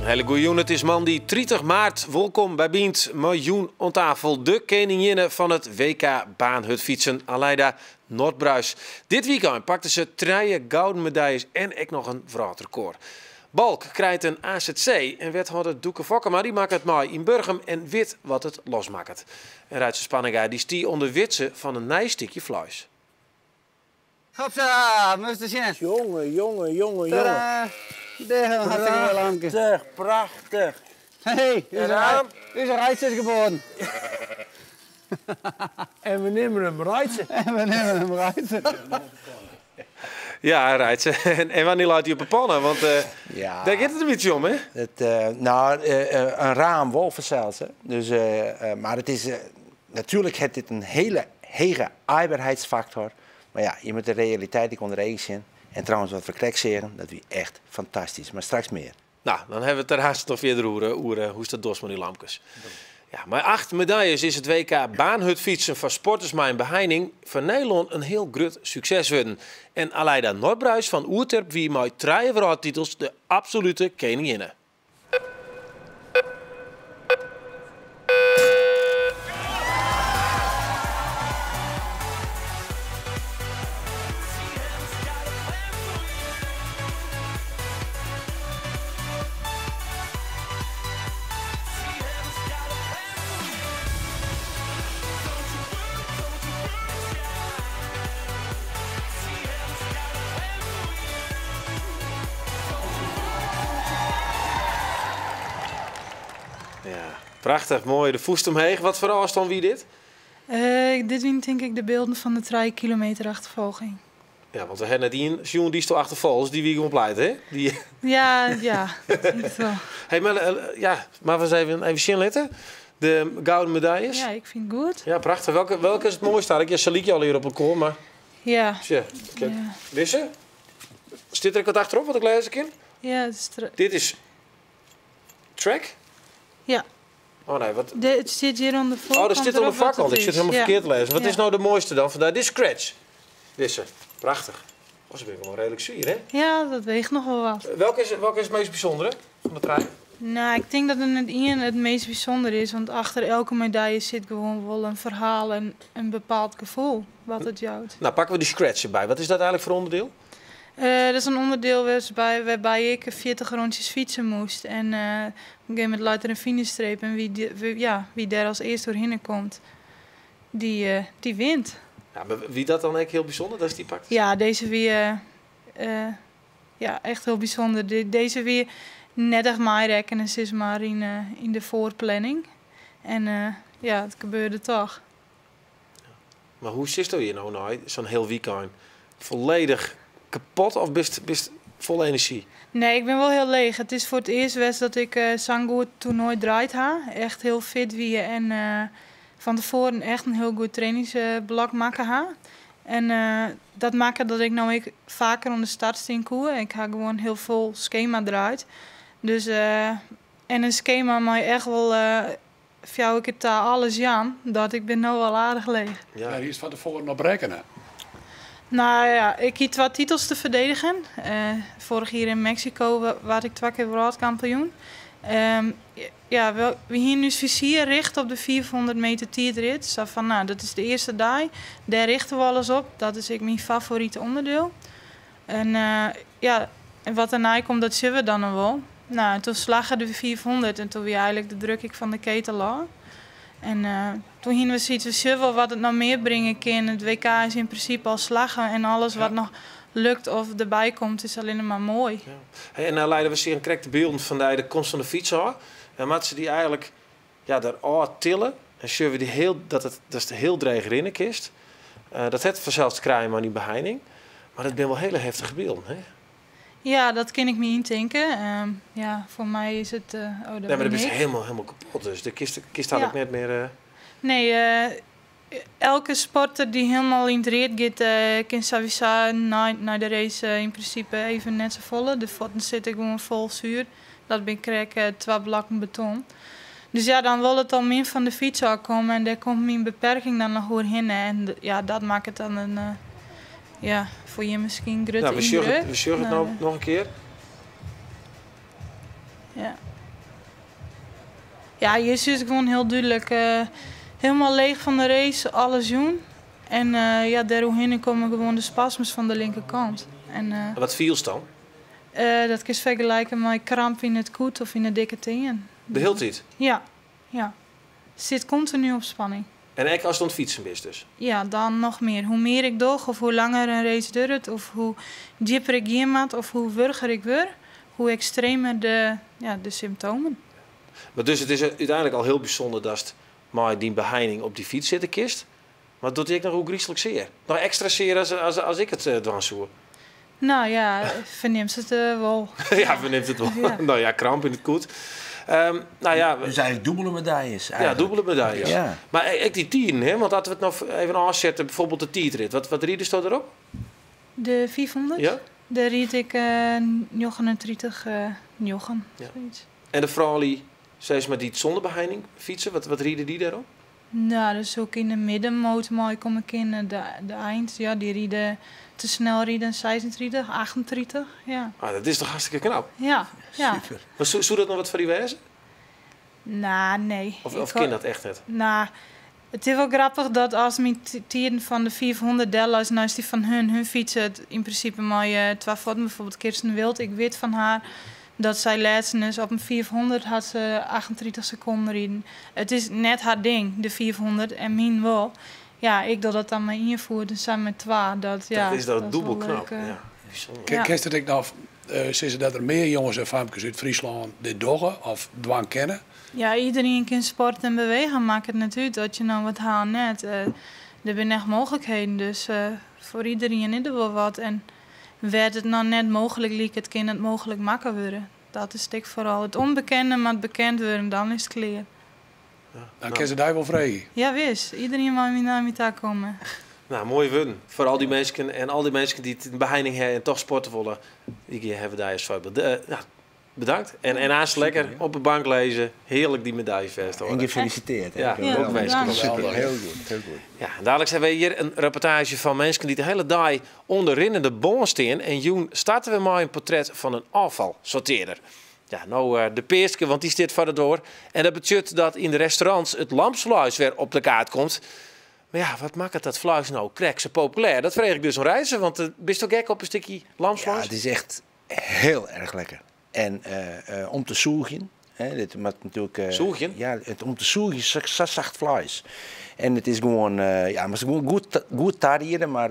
Hele goeie, het is maandag 30 maart. Welkom bij Bient Miljoen aan tafel. De koninginne van het WK baanhutfietsen, Aleida Noordbruis. Dit weekend pakte ze 3 gouden medailles en ook nog een vrouwenrecord. Balk krijgt een AZC en wethouder Doeke Fokkema die maakt het mooi in Burgum en weet wat het losmaakt. En Ruitse Spanninga die stie onder witse van een nijstikje vlees. Hopsa, moest je zien. Jongen. Prachtig. Hey, uw reis is geboren. En we nemen hem rijden. Ja, Rijtse. En wanneer laat hij op een pannen? Want daar gaat het een beetje om, hè? Een raam wolvenzelfs. Dus, maar het is natuurlijk heeft dit een hele hege arbeidsheidsfactor. Maar ja, je moet de realiteit onder eigen zien. En trouwens, wat we kregen, dat is echt fantastisch. Maar straks meer. Nou, dan hebben we het er haast nog verder hoe is dat dos met die lampjes. Ja, maar 8 medailles is het WK baanhutfietsen van sporters mijn beheining voor Nederland een heel groot succes worden. En Aleida Noordbruis van Oerterp wie met 3 wereldtitels de absolute koninginne. Ja, prachtig, mooi. De voest omheen. Wat voor afstand wie dit? Dit zijn denk ik de beelden van de 3 kilometer achtervolging. Ja, want we hebben nadien Sjoen die stond achtervolgens, die wie compleet, hè? Die... Ja, niet wel. Hey, maar we eens even zien letten. De gouden medailles. Ja, ik vind het goed. Ja, prachtig. Welke is het mooiste? Ik Saliekje al hier op een koor, maar... Ja. Kijk. Wisse? Zit er wat achterop wat ik lezen kan? Ja, het is dit is... Track? Ja. Oh nee, wat... Het zit hier onder de voorkant. Oh, dat zit onder de voorkant. Ik zit helemaal verkeerd te lezen. Wat is nou de mooiste dan vandaar? Dit is Scratch. Wisse. Prachtig. Oh, ze ben ik wel redelijk zuur, hè? Ja, dat weegt nog wel wat. Welke is het meest bijzondere van de 3? Nou, ik denk dat het meest bijzonder is. Want achter elke medaille zit gewoon wel een verhaal en een bepaald gevoel wat het jouwt. Nou, pakken we die Scratch erbij. Wat is dat eigenlijk voor onderdeel? Dat is een onderdeel waarbij ik 40 rondjes fietsen moest. En op een gegeven moment luidt er een finishstreep. En wie daar als eerst doorheen komt, die wint. Ja, maar wie dat dan echt heel bijzonder, dat is die pakt? Ja, deze weer echt heel bijzonder. Deze weer net echt mij rekenen, is maar in de voorplanning. En het gebeurde toch. Maar hoe zit je hier nou zo'n heel weekend? Volledig kapot of best vol energie? Nee, ik ben wel heel leeg. Het is voor het eerst dat ik zo'n goed toernooi draait ha. Echt heel fit wie en van tevoren echt een heel goed trainingsblok maken ha. En dat maakt dat ik nou vaker onder de start steen koe. Ik ga gewoon heel veel schema draait. Dus en een schema maar echt wel fjouw ik het daar alles aan. Dat ik ben nou wel aardig leeg. Ja, die is van tevoren nog berekenen. Nou ja, ik heb 2 titels te verdedigen. Vorig jaar in Mexico was ik 2 keer wereldkampioen. We hier nu vizier richt op de 400 meter tijdrit. Zo van, nou, dat is de eerste dag. Daar richten we alles op. Dat is mijn favoriete onderdeel. En en wat daarna komt, dat zien we dan nog wel. Nou, toen slagen de 400 en toen weer eigenlijk de druk ik van de ketel aan. En toen gingen we zoiets, we zien wel wat het nog meer brengen kan. Het WK is in principe al slagen en alles wat nog lukt of erbij komt is alleen maar mooi. Ja. Hey, en nou leiden we zien correcte beelden van de komst van de fiets aan. En moeten ze die eigenlijk daar tillen. En zien we die dat is de heel dreig rinnekist. Dat heeft vanzelfs te krijgen maar die beheining. Maar dat zijn wel hele heftige beelden, hè? Ja, dat kan ik me indenken. Voor mij is het... maar dat is helemaal kapot. Dus de kist had ik net meer... Nee, elke sporter die helemaal in het reed gaat, kan sowieso na de race in principe even net zo volle. De voeten zitten gewoon vol zuur. Dat ben ik 2 blokken beton. Dus ja, dan wil het al min van de fiets komen en daar komt mijn beperking dan nog doorheen. En dat maakt het dan een... voor je misschien grote indruk. We zorgen het nou nog een keer. Ja. Ja, je ziet gewoon heel duidelijk. Helemaal leeg van de race, alles doen. En ja, daaromheen komen gewoon de spasmes van de linkerkant. En, Wat viel dan? dat kun je vergelijken met kramp in het koet of in de dikke teen. De hele tijd? Ja, ja. Zit continu op spanning. En ik als het aan het fietsen is dus? Ja, dan nog meer. Hoe meer ik doe, of hoe langer een race duurt, of hoe dieper ik hiermaat, of hoe wurger ik word, hoe extremer de symptomen. Maar dus het is uiteindelijk al heel bijzonder dat het maar die beheining op die fiets zitten kist. Maar doet hij ook nog hoe griezelig zeer? Nog extra zeer als ik het doen zou? Nou ja, verneemt het wel. Ja, verneemt het wel. Ja. Nou ja, kramp in het koet. Nou ja, Dus eigenlijk dubbele medailles. ja, dubbele medailles. Ja. Maar ik die tieren, hè? Want laten we het nog even aanzetten, bijvoorbeeld de tijdrit. Wat rieden ze erop? De 400? Ja? Daar ried ik 39 jochen. Ja. Zoiets. En de vrouw, steeds maar die zonder beheining fietsen, wat rieden die daarop? Nou, dus ook in de middenmoot mooi kom ik in de eind. Ja, die rieden te snel rieden 36, 38. Ja, Ah, dat is toch hartstikke knap. ja. ja. Super. Maar zou dat nog wat voor die wezen? Nou, nee. Of ken dat echt net? Nou, het is wel grappig dat als mijn tieren van de 400 dellers, nou is die van hun fietsen het in principe mooie 12 fouten. Bijvoorbeeld Kirsten Wild, ik weet van haar dat zij laatst is op een 400 had ze 38 seconden rijden. Het is net haar ding, de 400, en mijn wel. Ja, ik doe dat dan maar invoeren samen met Twa. Dat is dat dubbel wel knap. leuk, Ja, bijzonder. Ja. Kent het ik nog, sinds dat er meer jongens en famkes uit Friesland dit doggen of dwang kennen? Ja, iedereen kan sport en bewegen. Maakt het natuurlijk dat je nou wat haalt net. Er zijn echt mogelijkheden. Dus voor iedereen is er wel wat. En werd het nou net mogelijk liek, het kan het mogelijk makkelijker worden. Dat is het vooral. Het onbekende maar het bekend worden, dan is het clear. Dan kan ze daar wel vragen. Ja, wist. Iedereen mag naar mij daar komen. Nou, mooi win. Voor al die mensen en al die mensen die het in beheining hebben en toch sporten willen. Die hebben daar eens voor. Bedankt. En naast lekker op de bank lezen. Heerlijk die medaillevest hoor. En gefeliciteerd. hè. Ja, Ja, ook mensen. bedankt. Super, heel goed, heel goed. Ja, en dadelijk hebben we hier een reportage van mensen die de hele dag onder rinnende bomen staan. En Joen starten we maar een portret van een afvalsorteerder. Ja, nou de peerske, want die staat verder door. En dat betekent dat in de restaurants het lampsvlees weer op de kaart komt. Maar ja, wat maakt dat vlees nou krek zo populair? Dat vreeg ik dus een reizen, want bist toch gek op een stukje lampsvlees? Ja, het is echt heel erg lekker. En om te zoegen, dit moet natuurlijk... Zoegen? Ja, om te zoegen is zo zacht vlees. En het is gewoon, ja, maar gewoon goed tariëren, maar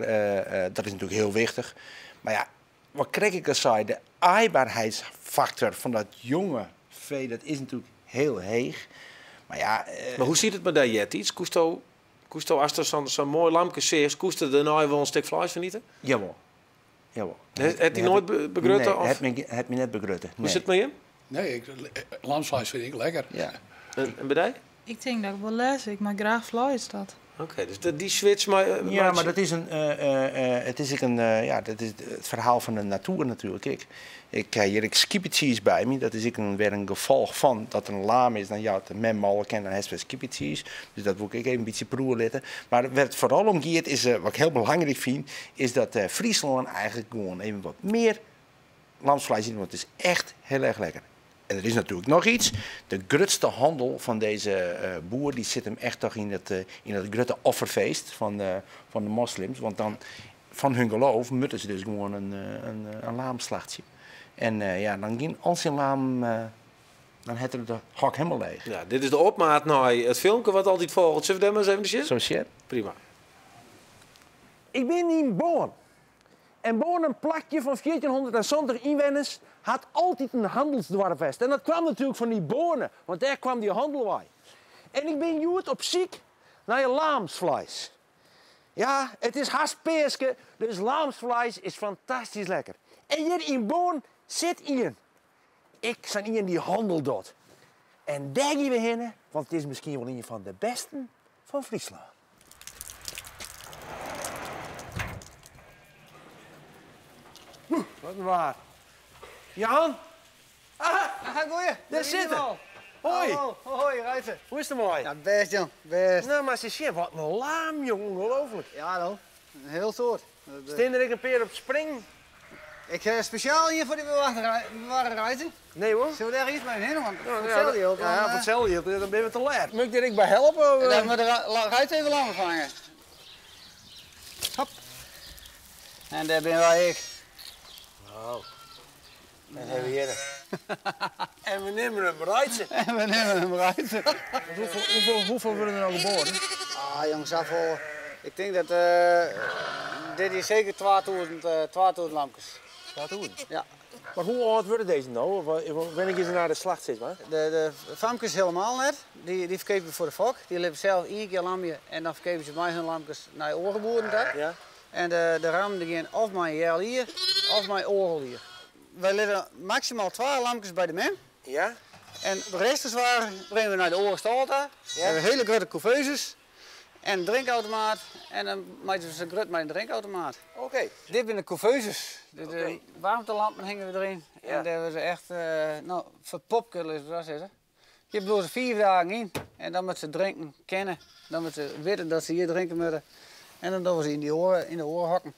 dat is natuurlijk heel wichtig. Maar ja, wat krijg ik al zei, de aaibaarheidsfactor van dat jonge vee, dat is natuurlijk heel heeg. Maar ja... Maar hoe ziet het met dat jet iets? Koesto, als er zo'n mooi lampje zeer, koesto er nou wel een stuk vlees van eten? Jawel. Jawel. Heeft hij nooit begrutten? Nee, het me net begrutten. Hoe zit het met je? Nee, lamsvlees vind ik lekker. Ja. En bij jij? Ik denk dat ik wel lees. Ik maak graag vlees dat. Oké, dus die switch maar... Ja, maar dat is het is dat is het verhaal van de natuur natuurlijk. Ik heb hier skippies bij me. Dat is weer een gevolg van dat er een laam is. Dan jou het memmal kennen, dan heeft we skippies. Dus dat wil ik even een beetje proeven letten. Maar waar het vooral om gaat, is wat ik heel belangrijk vind, is dat Friesland eigenlijk gewoon even wat meer lamsvlees in. Want het is echt heel erg lekker. En er is natuurlijk nog iets. De grootste handel van deze boer die zit hem echt toch in het grote offerfeest van de moslims. Want dan, van hun geloof, moeten ze dus gewoon een laamslachtje. En ja, dan ging als een laam, dan had er de hok helemaal leeg. Ja, dit is de opmaat naar het filmpje wat altijd volgt. Zullen we dat maar eens even zien? Zo shit. Prima. Ik ben in Born. En Born, een plakje van 1470 inwoners, had altijd een handelsdwarfvest. En dat kwam natuurlijk van die bonen, want daar kwam die handel bij. En ik ben juist op ziek naar je laamsvlees. Ja, het is haastpeerske, dus laamsvlees is fantastisch lekker. En hier in Born zit Ian. Ik zijn Ian die handel doet. En daar gaan we heen, want het is misschien wel een van de besten van Friesland. Wat waar. Jan? Goeie. Daar zitten. Hoi. Hallo. Hoi, Rijven. Hoe is het mooi? Ja, best, Jan. Best. Nou, maar ze wat een laam, jongen. Ongelooflijk. Ja, dan. Een heel soort. Steen er ik een peer op spring? Ik heb speciaal hier voor die bewaarde reizen. Nee hoor. Zullen we daar iets mee nemen? Want voor hetzelfde geld, Ja, dan, voor hetzelfde geld, dan ben je te laat. Moet ik er ik bij helpen? dan moet de ruit even lang vangen. Hop. En daar ben wij ik. Oh. Dat hebben we hier. En we nemen hem rijden. En we nemen hem reizen. Hoeveel worden er nou geboren? Ah jongens, afval. Ik denk dat dit is zeker 2000 lampjes. Wat doen? Ja. Maar hoe oud worden deze nou? Wanneer is er naar de slacht zit, man? De famkes helemaal net. Die verkopen we voor de fok. Die leven zelf 1 keer lampje en dan verkopen ze mij hun lampjes naar de oorgeboren. Ja. En de ramen die gaan of mijn jel hier of mijn orgel hier. Wij leggen maximaal 12 lampjes bij de men. Ja? En de rest is waar brengen we naar de oorgestalte. We hebben hele grote couveuses. En een drinkautomaat. En dan maken we ze grut met een drinkautomaat. Oké. Dit zijn de couveuses. De warmtelampen hingen we erin. Ja. En daar hebben ze echt verpopkullen is het wel zeggen. Je hebt ze 4 dagen in. En dan moet ze drinken, kennen. Dan moet ze weten dat ze hier drinken moeten. En dan doen we ze in de oren hakken.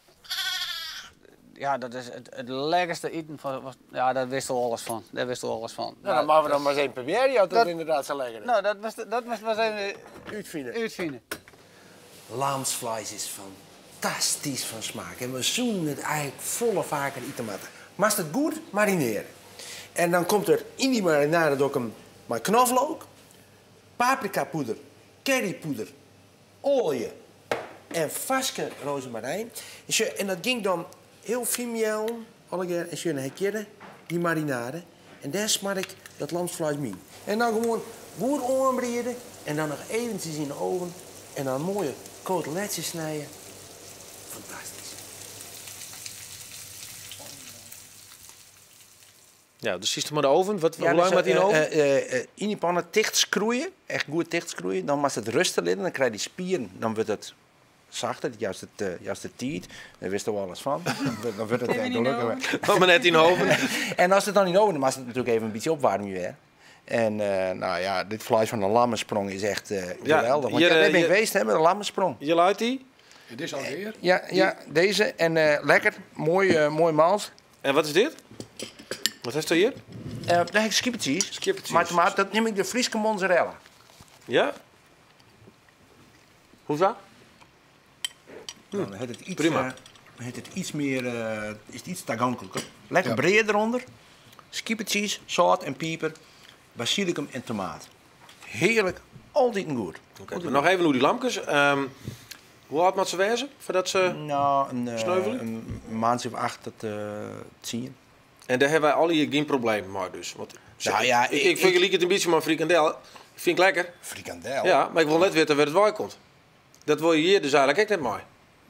Ja, dat is het lekkerste eten. Ja, daar wist we alles van. Daar wist we alles van. Nou, dan maken we dan maar eens een proberen. Ja, dat inderdaad zo lekker is. Nou, dat moest maar eens Uitvinden. uitvinden. Lamsvlees is fantastisch van smaak. En we zoenen het eigenlijk volle vaker eten maken. Maar het goed marineren. En dan komt er in die marinade ook maar knoflook, paprikapoeder, currypoeder, olie en vaske rozemarijn. En dat ging dan heel fijn allegaar en schön hekje die marinade. En daar smaak ik dat lamsvlees mee. En dan gewoon goed aanbreden en dan nog eventjes in de oven. En dan mooie koteletjes snijden. Fantastisch. Ja, dus is het maar de oven. Hoe lang moet die in de oven? In die pannen dicht schroeien. Echt goed dicht schroeien. Dan moet het rusten liggen. Dan krijg je die spieren. Dan wordt het zachter. Juist het tijd. Daar wist er alles van. Dan wordt het echt gelukkig. Maar net in de oven. En als het dan in de oven, dan moet het natuurlijk even een beetje opwarmen weer. En nou ja, dit vlees van een lammensprong is echt geweldig. Want daar ben ik geweest met een lammensprong. Je luidt die. Dit is alweer. Ja, deze. En lekker. Mooi mals. En wat is dit? Wat heeft er hier? Daar heb ik skippertjes. Skippertjes. Maar dat neem ik de Friese mozzarella. Ja? Hoezo? Nou, dan heeft het iets, prima. heeft het iets meer, is het iets toegankelijker. Lekker breed eronder. Skippertjes, zout en pieper, basilicum en tomaat. Heerlijk, altijd goed. Okay, maar nog even hoe die lampjes. Hoe oud moet ze wezen voordat ze Nou, sneuvelen? een maandje of 8 tot 10. En daar hebben wij alle hier geen probleem mee dus. Want Nou ja, ik vergelijk het een beetje met frikandel. Vind ik lekker. Frikandel? Ja, maar ik wil net weten waar het waar komt. Dat wil je hier dus eigenlijk ook net mooi.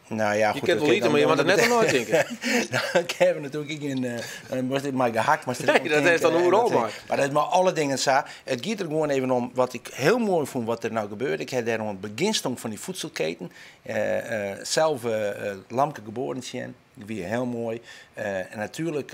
Nou ja, Je goed, kent wel eten, maar je moet er net aan nooit denken. Nou, ik heb natuurlijk dan was dit maar gehakt. Maar Nee, dat heeft dan hoe rol maar. Maar dat is maar alle dingen zo. Het gaat er gewoon even om wat ik heel mooi vond wat er nou gebeurde. Ik heb daar een beginstung van die voedselketen. Zelf lamke geboren zijn. Weer heel mooi. En natuurlijk,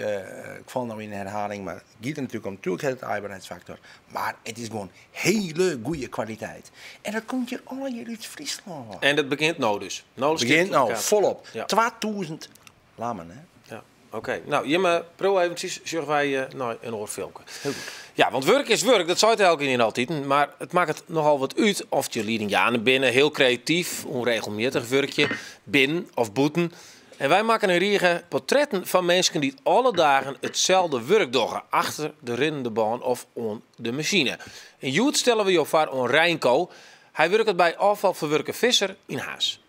ik val nou in de herhaling, maar het gaat er natuurlijk om. Natuurlijk het arbeidsfactor. Maar het is gewoon hele goede kwaliteit. En dat komt hier al hier uit Friesland. En dat begint nou dus. Nou, Begint nou volop. Ja. 2000 lammen, hè? Ja, oké. Nou, Jimme, pro eventjes, zorgen wij nou een oorfilmpje. Heel goed. Ja, want werk is werk, dat zou het elke keer niet altijd. Maar het maakt het nogal wat uit of je leidingjaren binnen, heel creatief, onregelmatig werkje, binnen of boeten. En wij maken een riege portretten van mensen die alle dagen hetzelfde werk doen, achter de rinnende baan of on de machine. En Joet stellen we je voor aan Rijnko. Hij werkt bij afvalverwerker Visser in Haas.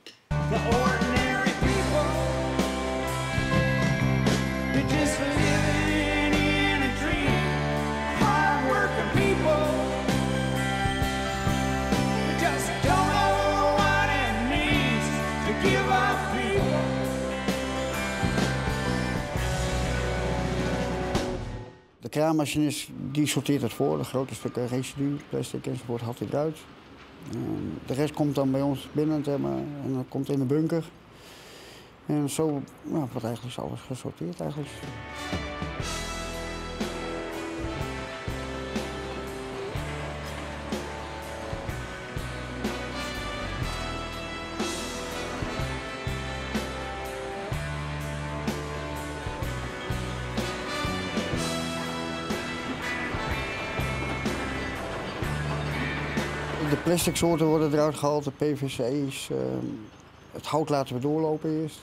De kraanmachinist die sorteert het voor, de grote stukken residu, plastic enzovoort, haalt hij eruit. De rest komt dan bij ons binnen en dat komt in de bunker. En zo wordt eigenlijk alles gesorteerd eigenlijk. De plastic soorten worden eruit gehaald, de PVC's. Het hout laten we doorlopen eerst.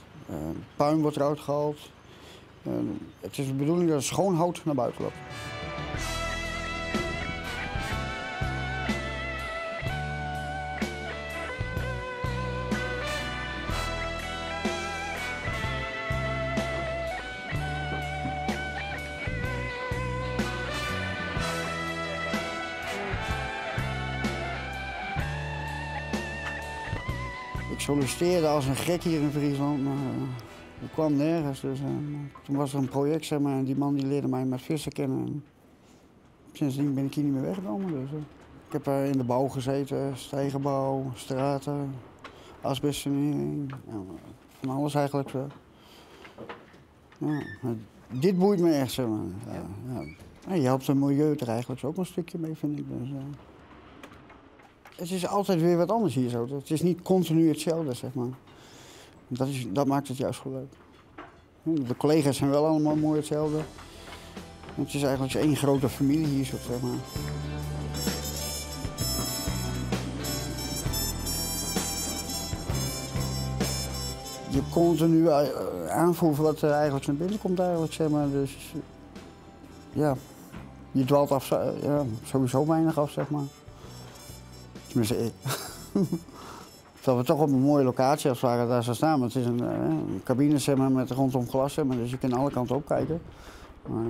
Puin wordt eruit gehaald. Het is de bedoeling dat schoon hout naar buiten loopt. Ik solliciteerde als een gek hier in Friesland, maar ik kwam nergens. Dus, toen was er een project, zeg maar, en die man die leerde mij met vissen kennen. En sindsdien ben ik hier niet meer weggekomen. Dus, ik heb in de bouw gezeten, stegenbouw, straten, asbestsanering, van alles eigenlijk. Ja, dit boeit me echt, zeg maar. Ja, je helpt het milieu er eigenlijk ook een stukje mee, vind ik. Dus, het is altijd weer wat anders hier zo. Het is niet continu hetzelfde, zeg maar. Dat maakt het juist wel leuk. De collega's zijn wel allemaal mooi hetzelfde. Het is eigenlijk één grote familie hier, zo, zeg maar. Je continu aanvoeren wat er eigenlijk naar binnen komt, eigenlijk, zeg maar. Dus ja, je dwaalt af, sowieso weinig af, zeg maar. Tenminste, ik. Dat we toch op een mooie locatie als het ware daar zo staan. Het is een cabine, zeg maar, met rondom glas, zeg maar, dus je kan alle kanten op kijken. Maar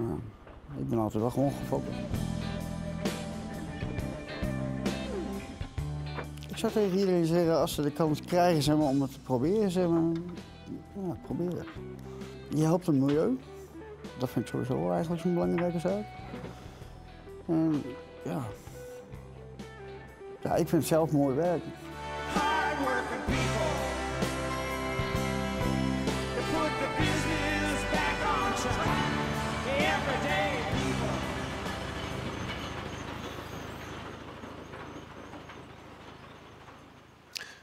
ik ben altijd wel gewoon gefocust. Ik zou tegen iedereen zeggen, als ze de kans krijgen, zeg maar, om het te proberen, zeg maar, ja, probeer het. Je helpt het milieu. Dat vind ik sowieso eigenlijk zo'n belangrijke zaak. En ja. Ja, ik vind het zelf mooi werk.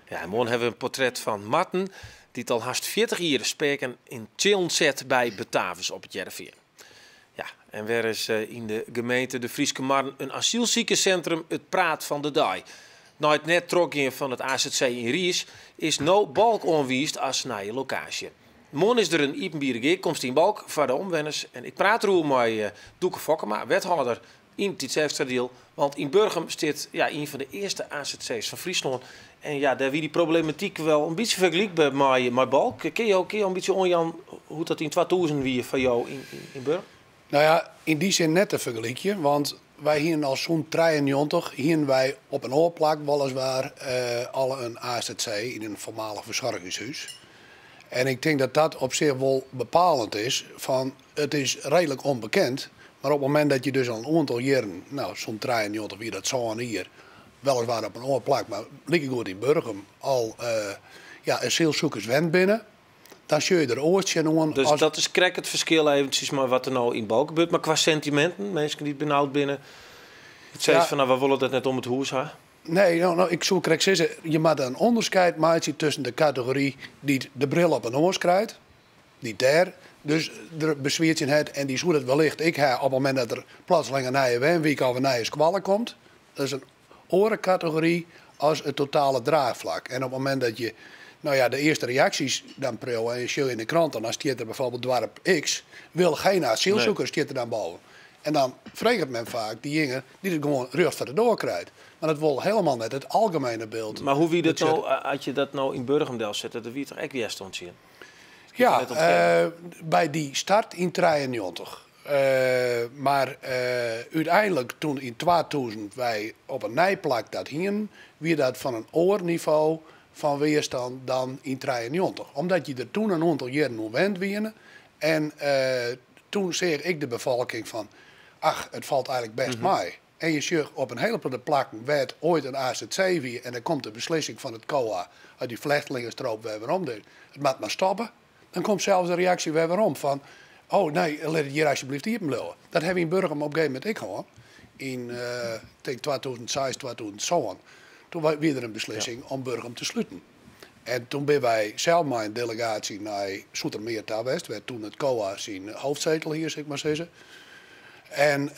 Ja, en morgen hebben we een portret van Marten, die het al haast 40 jaar spreken in chillen zet bij Batavus op het Jervin. Ja, en waar is in de gemeente de Frieske Marne een asielziekencentrum het praat van de dag. Na het net trokken van het AZC in Ries is no balk onwiest als naar je locatie. Morgen is er een Ipenbierige komst in balk voor de omwenners. En ik praat erover met Doeke Fokkema, wethouder in het deel. Want in Burgum staat een van de eerste AZC's van Friesland. En ja, daar wie die problematiek wel een beetje vergelijkbaar met balk. Ken je ook een beetje onjan hoe dat in 2000 wie van jou in Burgum? Nou ja, in die zin net te vergelijken, want wij hier als zo'n 93 hier wij op een oorplak weliswaar alle een AZC in een voormalig verzorgingshuis. En ik denk dat dat op zich wel bepalend is. Van, het is redelijk onbekend, maar op het moment dat je dus al een aantal jaren, nou zo'n 93 wie dat zo aan hier, weliswaar op een oorplak, maar liep goed in Burgum, al een asielzoekers wend binnen. Dan zul je er oortje aan. Dus dat is krek het verschil eventjes maar wat er nou in balk gebeurt. Maar qua sentimenten, mensen die benauwd binnen. Het zegt van, nou, we willen dat net om het hoes, hè? Nee, nou, ik zou krek zeggen, je moet een onderscheid maken tussen de categorie die de bril op een oors krijgt. Die daar dus er bezweert je het en die zoekt het wellicht. Ik heb op het moment dat er plotseling een nieuwe wenweek of een nieuwe squallen komt. Dat is een orencategorie als het totale draagvlak. En op het moment dat je de eerste reacties dan pril en je ziet in de krant, dan staat er bijvoorbeeld dorp X, wil geen asielzoekers, staat er dan boven. En dan vraagt men vaak die jongen die het gewoon rug voor de door krijgt. Maar dat wil helemaal net het algemene beeld. Maar hoe wie dat nou, als je dat nou in Burgumdel zet, dat wie toch echt weer stond zien? Ja, bij die start in 93. Maar uiteindelijk toen in 2000 wij op een nijplak dat hingen, wie dat van een oorniveau van weerstand dan in 93. Omdat je er toen een aantal jaren nog wend winnen. En toen zeg ik de bevolking van, ach, het valt eigenlijk best mee. En je ziet op een heleboel plakken werd ooit een AZC weer en dan komt de beslissing van het COA uit die vluchtelingenstroop weer waarom dit. Het moet maar stoppen. Dan komt zelfs de reactie weer waarom van, oh nee, laat het hier alsjeblieft hier blijven. Dat hebben we in Burgum op een gegeven moment ik gewoon. In tegen 2006, 2007. Toen was weer een beslissing om Burgum te sluiten. En toen ben wij zelf maar een delegatie naar Zoetermeer geweest. Werd toen het COA zijn hoofdzetel hier, zeg maar zeggen. En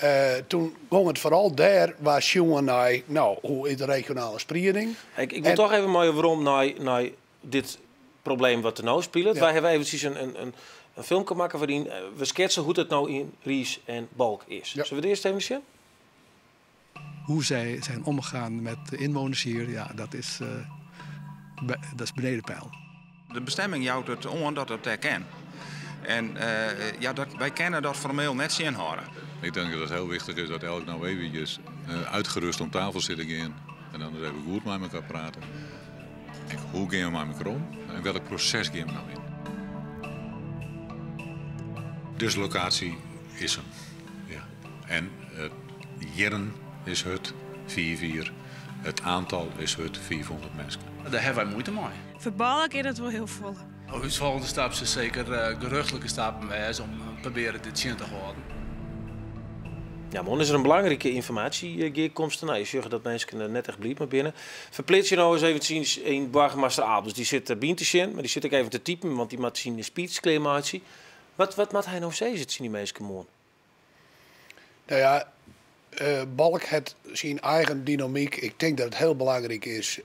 toen ging het vooral daar waar jongen naar, nou, hoe is de regionale spreiding. Ik wil toch even mooi waarom naar dit probleem wat er nou speelt. Ja. Wij hebben eventjes een filmpje maken waarin we schetsen hoe het nou in Ries en Balk is. Ja. Zullen we het eerst even zien? Hoe zij zijn omgegaan met de inwoners hier, ja, dat is beneden peil. De bestemming jouwt het on dat het herkent. En wij kennen dat formeel net zien horen. Ik denk dat het heel wichtig is dat elk nou eventjes uitgerust om tafel zit in. En dan even goed met elkaar praten. En hoe gaan we met elkaar om? En welk proces gaan we nou in? Dus locatie is hem. Ja. En het jaren is het 4-4. Het aantal is het 400 mensen. Daar hebben wij moeite mee. Voor Balk is het wel heel vol. De volgende stap is zeker geruchtelijke stappen wijs om proberen dit zien te houden. Ja, man, is er een belangrijke informatie-geerkomst. Nou, je zegt dat mensen er net echt blij maar binnen. Verplits je nou eens eventjes in burgemeester Abels. Die zit er bientjes in, maar die zit ook even te typen, want die moet zien de speechclaimatie. Wat moet hij nou zeggen, zien die mensen man? Nou ja, Balk heeft zijn eigen dynamiek. Ik denk dat het heel belangrijk is,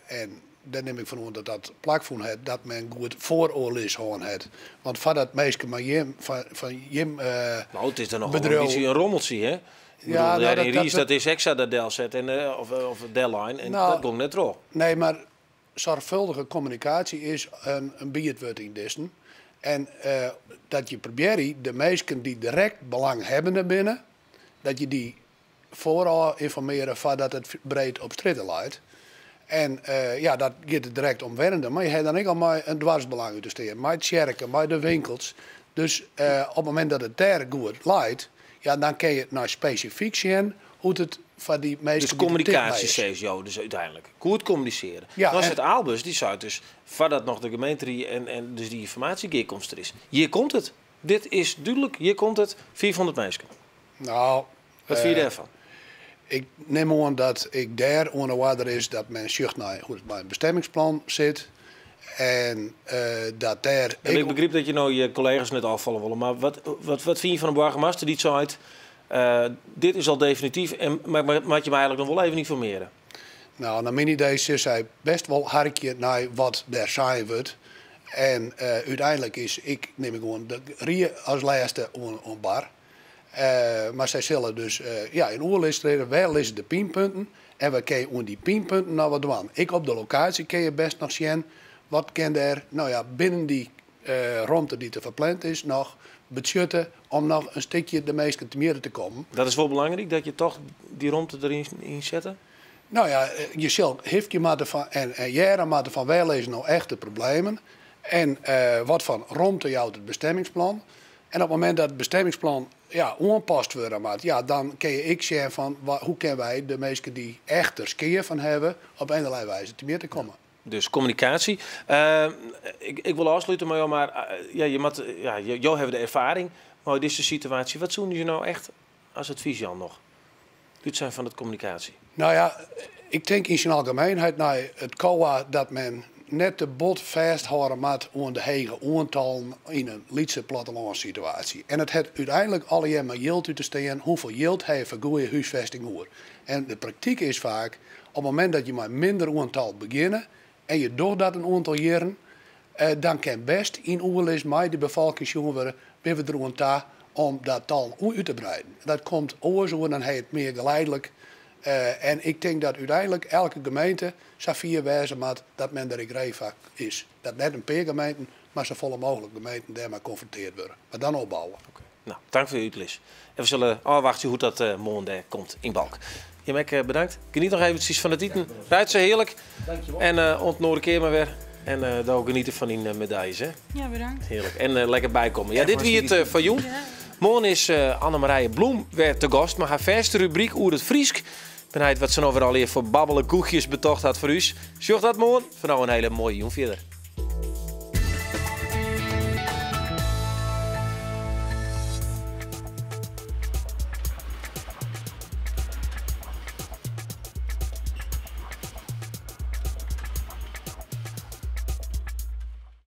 en daar neem ik van dat dat plakvoen heeft, dat men goed vooroorlis gewoon heeft. Want van dat meisje maar van Jim Nou, het is dan nog bedrijf. een beetje een rommeltje, hè? Ja, Ja, nou, in Ries, dat is extra dat Delzet en of Delline en Nou, dat ging net erop. Nee, maar zorgvuldige communicatie is een bierwoord in dessen. En dat je probeert de mensen die direct belang hebben naar binnen, dat je die vooral informeren voordat het breed op stritten leidt. En ja, dat gaat het direct omwerende. Maar je hebt dan ook al maar een dwarsbelang uit te steken. Maar het kerken, maar de winkels. Dus op het moment dat het daar goed leidt, ja, dan kun je het nou specifiek zien hoe het van die mensen. Dus communicatie, zegt jou dus uiteindelijk. Goed communiceren. Ja, Dan is en- het Aalbus, die zou dus, voordat nog de gemeente en dus die informatiegeerkomst er is. Hier komt het. Dit is duidelijk, hier komt het. 400 mensen. Nou, Wat vind je daarvan? ik neem aan dat ik daar onder water is dat men zucht naar hoe het bij een bestemmingsplan zit. En dat daar. Ik begreep dat je nou je collega's net afvallen willen, maar wat vind je van een burgemeester die zo uit? Dit is al definitief, en maar je mij eigenlijk nog wel even informeren. Nou, naar mijn idee is hij best wel hartje naar wat daar zijn wordt. En uiteindelijk is, ik neem gewoon de Rie als laatste een bar. Maar zij zullen dus ja, in oorlist treden, wij lezen de pinpunten. En we kunnen die pinpunten nou wat doen. Ik op de locatie kun je best nog zien, wat kan er, nou ja, binnen die ruimte die te verpland is, nog budgetten om nog een stukje de meesten te meer te komen. Dat is wel belangrijk, dat je toch die ruimte erin zetten. Nou ja, je zult heeft maten van en jaren maten van wij lezen nou echt de problemen. En wat van ruimte jouwt het bestemmingsplan. En op het moment dat het bestemmingsplan ja, aangepast wordt, ja, dan kun je zeggen van hoe kunnen wij de mensen die echt er skeer van hebben op een allerlei wijze te meer te komen. Dus communicatie. Ik wil afsluiten met jou, maar jou hebt de ervaring. Maar in deze situatie, wat doen je nou echt als advies Jan nog? Dit zijn van het communicatie. Nou ja, ik denk in zijn algemeenheid naar het COA dat men net de bot vasthouden moet aan de hege aantallen in een Lietse plattelandssituatie. En het heeft uiteindelijk alleen maar yield uit te staan hoeveel yield heeft een goede huisvesting hoor. En de praktijk is vaak, op het moment dat je maar minder aantal beginnen en je doet dat een aantal jaren, dan kan best in oorlis met de bevolkingsjongen worden, ben we er aan toe om dat tal uit te breiden. Dat komt oorzaak, dan heet het meer geleidelijk. En ik denk dat uiteindelijk elke gemeente zou wijzen moet dat men er vaak is. Dat net een paar gemeenten, maar zo volle mogelijk gemeenten daarmee geconfronteerd worden. Maar dan opbouwen. Okay. Nou, dank voor uw uitleg. En we zullen afwachten hoe dat morgen komt in Balk. Jemek, bedankt. Geniet nog eventjes van het eten. Ruikt ze heerlijk. Dankjewel. En ontnoor een keer maar weer. En daar genieten van die medailles. Hè? Ja, bedankt. Heerlijk. En lekker bijkomen. Ja, dit wie het van Joen. Morgen is Annemarije Bloem weer te gast. Maar haar verste rubriek over het Friesk. Benijd wat ze nou weer al hier voor babbelen koekjes betocht had voor u. Zorg dat morgen. Voor nou een hele mooie Joen verder.